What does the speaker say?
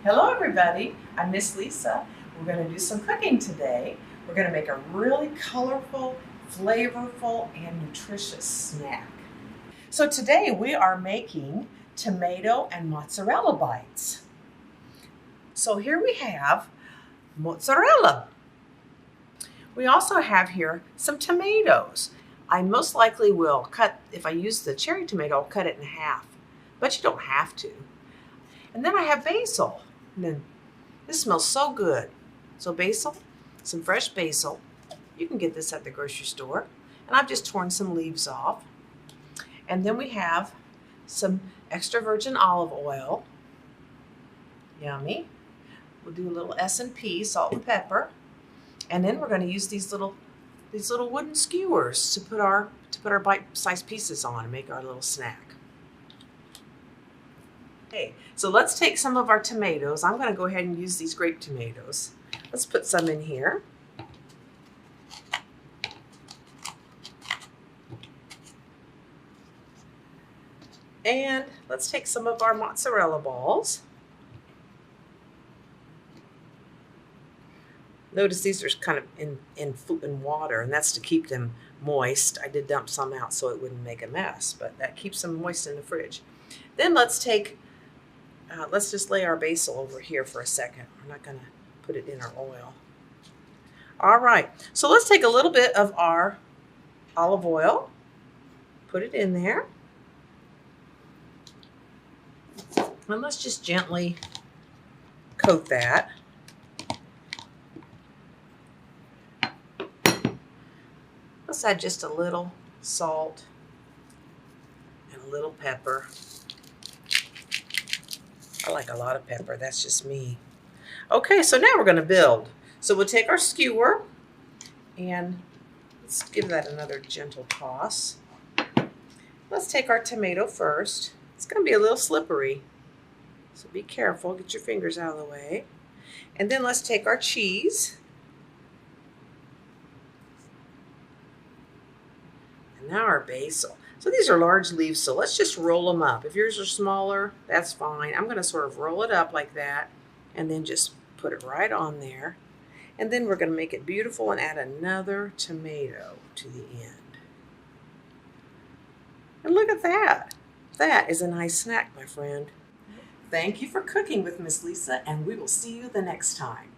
Hello everybody, I'm Miss Lisa. We're going to do some cooking today. We're going to make a really colorful, flavorful, and nutritious snack. So today we are making tomato and mozzarella bites. So here we have mozzarella. We also have here some tomatoes. I most likely will cut, if I use the cherry tomato, I'll cut it in half, but you don't have to. And then I have basil. And then this smells so good. So basil, some fresh basil. You can get this at the grocery store. And I've just torn some leaves off. And then we have some extra virgin olive oil. Yummy. We'll do a little S&P, salt and pepper. And then we're going to use these little wooden skewers to put our bite-sized pieces on and make our little snack. Okay, so let's take some of our tomatoes. I'm going to go ahead and use these grape tomatoes. Let's put some in here. And let's take some of our mozzarella balls. Notice these are kind of in water, and that's to keep them moist. I did dump some out so it wouldn't make a mess, but that keeps them moist in the fridge. Then let's just lay our basil over here for a second. We're not going to put it in our oil. All right, so let's take a little bit of our olive oil, put it in there, and let's just gently coat that. Let's add just a little salt and a little pepper. I like a lot of pepper, that's just me. Okay, so now we're going to build. So we'll take our skewer and let's give that another gentle toss. Let's take our tomato first. It's going to be a little slippery, so be careful, get your fingers out of the way. And then let's take our cheese. And now our basil. So these are large leaves, so let's just roll them up. If yours are smaller, that's fine. I'm going to sort of roll it up like that and then just put it right on there. And then we're going to make it beautiful and add another tomato to the end. And look at that. That is a nice snack, my friend. Thank you for cooking with Miss Lisa, and we will see you the next time.